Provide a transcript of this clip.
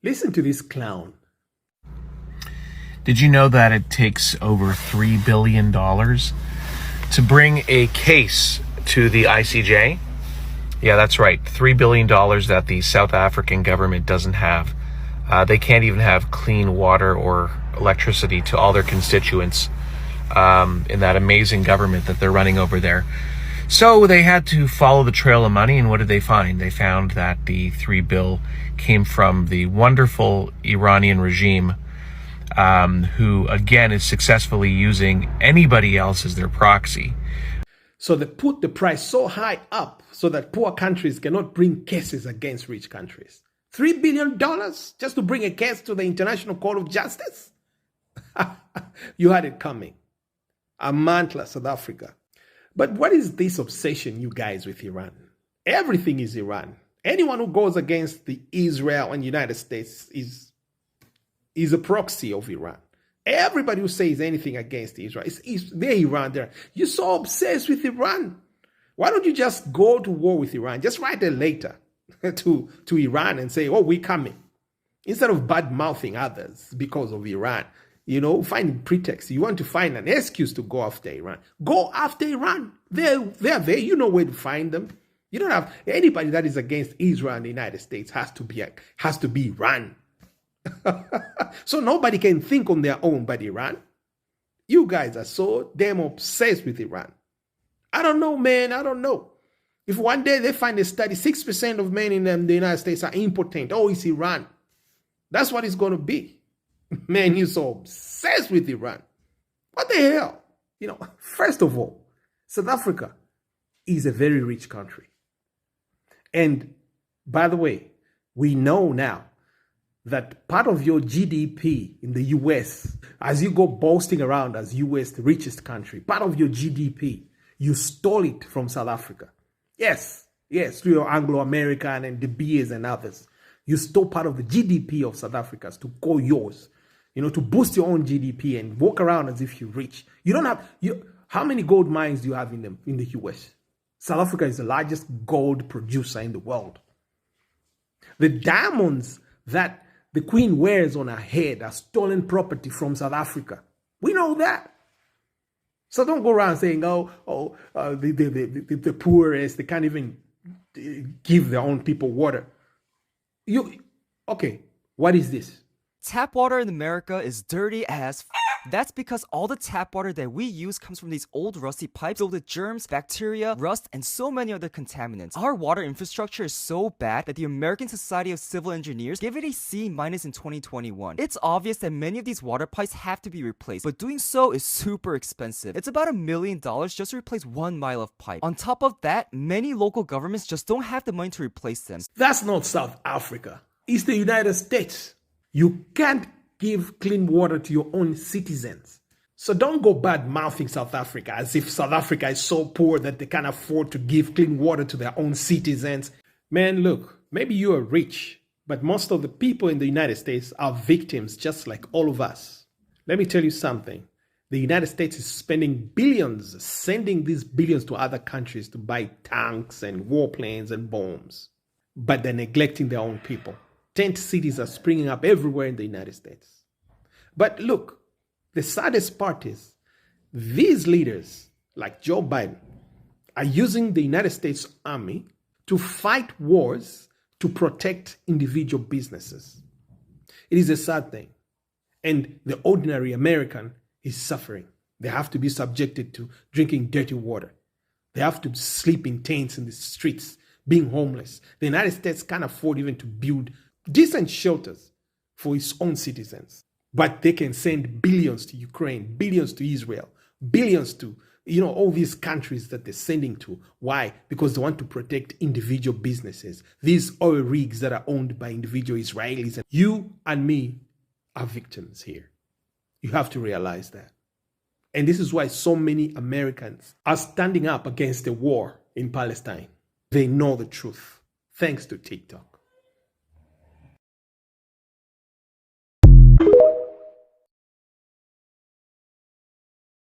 Listen to this clown. Did you know that it takes over $3 billion to bring a case to the ICJ? Yeah, that's right. $3 billion that the South African government doesn't have. They can't even have clean water or electricity to all their constituents in that amazing government that they're running over there. So they had to follow the trail of money, and what did they find? They found that the $3 billion came from the wonderful Iranian regime, who, again, is successfully using anybody else as their proxy. So they put the price so high up so that poor countries cannot bring cases against rich countries. $3 billion just to bring a case to the International Court of Justice? You had it coming. A mantla, South Africa. But what is this obsession, you guys, with Iran? Everything is Iran. Anyone who goes against the Israel and United States is a proxy of Iran. Everybody who says anything against Israel, they're Iran there. You're so obsessed with Iran. Why don't you just go to war with Iran? Just write a letter to Iran and say, oh, we're coming. Instead of bad-mouthing others because of Iran. You know, finding pretext. You want to find an excuse to go after Iran. Go after Iran. They're there. You know where to find them. You don't have anybody that is against Israel and the United States has to be Iran. So nobody can think on their own but Iran. You guys are so damn obsessed with Iran. I don't know, man. I don't know. If one day they find a study, 6% of men in the United States are impotent. Oh, it's Iran. That's what it's going to be. Man, you're so obsessed with Iran. What the hell? You know, first of all, South Africa is a very rich country. And by the way, we know now that part of your GDP in the US, as you go boasting around as US, the richest country, part of your GDP, you stole it from South Africa. Yes, through your Anglo-American and De Beers and others. You stole part of the GDP of South Africa to call yours, you know, to boost your own GDP and walk around as if you're rich. You don't have, how many gold mines do you have in the US? South Africa is the largest gold producer in the world. The diamonds that the Queen wears on her head are stolen property from South Africa. We know that. So don't go around saying, the poorest, they can't even give their own people water. Okay, what is this? Tap water in America is dirty as That's because all the tap water that we use comes from these old rusty pipes filled with germs, bacteria, rust, and so many other contaminants. Our water infrastructure is so bad that the American Society of Civil Engineers gave it a C- in 2021. It's obvious that many of these water pipes have to be replaced, but doing so is super expensive. It's about $1 million just to replace 1 mile of pipe. On top of that, many local governments just don't have the money to replace them. That's not South Africa. It's the United States. You can't give clean water to your own citizens. So don't go bad-mouthing South Africa as if South Africa is so poor that they can't afford to give clean water to their own citizens. Man, look, maybe you are rich, but most of the people in the United States are victims just like all of us. Let me tell you something. The United States is spending billions, sending these billions to other countries to buy tanks and warplanes and bombs. But they're neglecting their own people. Tent cities are springing up everywhere in the United States. But look, the saddest part is these leaders, like Joe Biden, are using the United States Army to fight wars to protect individual businesses. It is a sad thing. And the ordinary American is suffering. They have to be subjected to drinking dirty water. They have to sleep in tents in the streets, being homeless. The United States can't afford even to build decent shelters for its own citizens. But they can send billions to Ukraine, billions to Israel, billions to, all these countries that they're sending to. Why? Because they want to protect individual businesses. These oil rigs that are owned by individual Israelis. You and me are victims here. You have to realize that. And this is why so many Americans are standing up against the war in Palestine. They know the truth, thanks to TikTok.